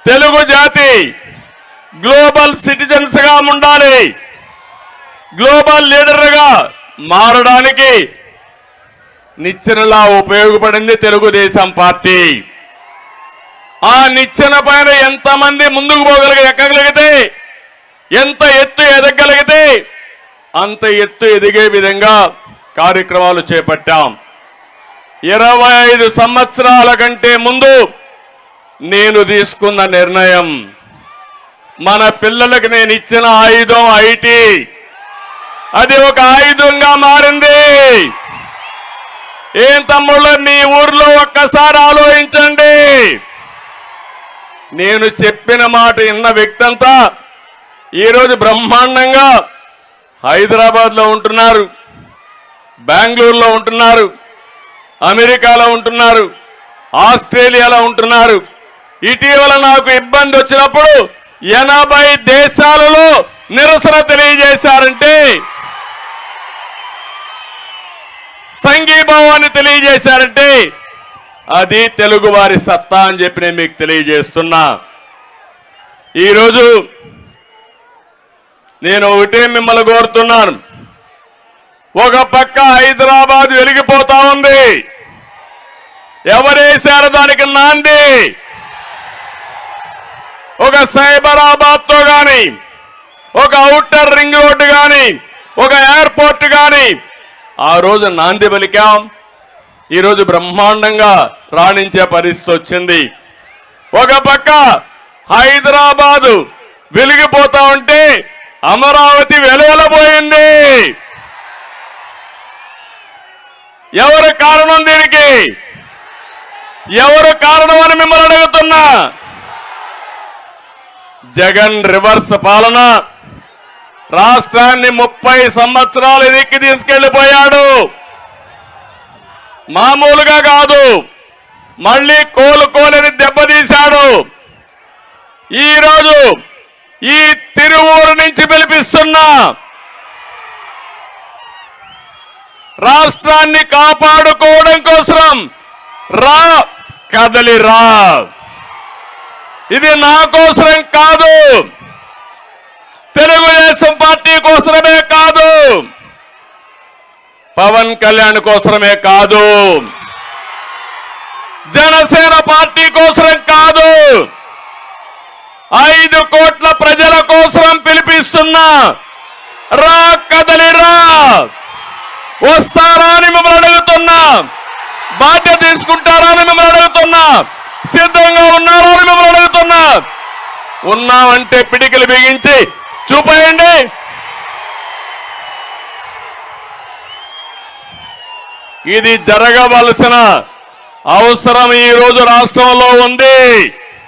తెలుగు జాతి global citizens గా ఉండాలి, గ్లోబల్ లీడర్గా మారడానికి నిచ్చెనలా ఉపయోగపడింది తెలుగుదేశం పార్టీ. ఆ నిచ్చెన పైన ఎంతమంది ముందుకు ఎక్కగలిగితే, ఎంత ఎత్తు ఎదగలిగితే అంత ఎత్తు ఎదిగే విధంగా కార్యక్రమాలు చేపట్టాం. 25 సంవత్సరాల కంటే ముందు నేను తీసుకున్న నిర్ణయం, మన పిల్లలకు నేను ఇచ్చిన ఆయుధం ఐటీ, అది ఒక ఆయుధంగా మారింది. ఏం తమ్ముళ్ళు, మీ ఊర్లో ఒక్కసారి ఆలోచించండి. నేను చెప్పిన మాట విన్న వ్యక్తి అంతా ఈరోజు బ్రహ్మాండంగా హైదరాబాద్లో ఉంటున్నారు, బెంగళూరులో ఉంటున్నారు, అమెరికాలో ఉంటున్నారు, ఆస్ట్రేలియాలో ఉంటున్నారు. ఇటీవల నాకు ఇబ్బంది వచ్చినప్పుడు 80 దేశాలలో నిరసన తెలియజేశారంటే, సంఘీభావాన్ని తెలియజేశారంటే అది తెలుగువారి సత్తా అని చెప్పి నేను మీకు తెలియజేస్తున్నా. ఈరోజు నేను ఒకటే మిమ్మల్ని కోరుతున్నాను. ఒక పక్క హైదరాబాద్ వెలిగిపోతా ఉంది, ఎవరేశారు దానికి నాంది? ఒక సైబరాబాద్ తో గాని, ఒక ఔటర్ రింగ్ రోడ్డు గాని, ఒక ఎయిర్పోర్ట్ గాని ఆ రోజు నాంది పలికాం. ఈరోజు బ్రహ్మాండంగా రాణించే పరిస్థితి వచ్చింది. ఒక పక్క హైదరాబాదు వెలిగిపోతా ఉంటే అమరావతి వెలువలబోయింది. ఎవరు కారణం దీనికి? ఎవరు కారణం అని మిమ్మల్ని అడుగుతున్నా. జగన్ రివర్స్ పాలన రాష్ట్రాన్ని 30 సంవత్సరాలు ఎదిక్కి తీసుకెళ్లిపోయాడు. మామూలుగా కాదు, మళ్ళీ కోలుకోలేని దెబ్బతీశాడు. ఈరోజు ఈ తిరువూరు నుంచి పిలిపిస్తున్నా, రాష్ట్రాన్ని కాపాడుకోవడం కోసం రా, కదలిరా. ఇది నా కోసరం కాదు, తెలుగుదేశం పార్టీ కోసమే కాదు, పవన్ కళ్యాణ్ కోసమే కాదు, జనసేన పార్టీ కోసం కాదు, 5 కోట్ల ప్రజల కోసం పిలిపిస్తున్నా. రా, కదలిరా. వస్తారా అని మిమ్మల్ని అడుగుతున్నా. బాధ్యత తీసుకుంటారా అని మిమ్మల్ని అడుగుతున్నా. సిద్ధంగా ఉన్నారా అని మిమ్మల్ని అడుగుతున్నా. ఉన్నామంటే పిడికిలు బిగించి చూపేయండి. ఇది జరగవలసిన అవసరం ఈ రోజు రాష్ట్రంలో ఉంది.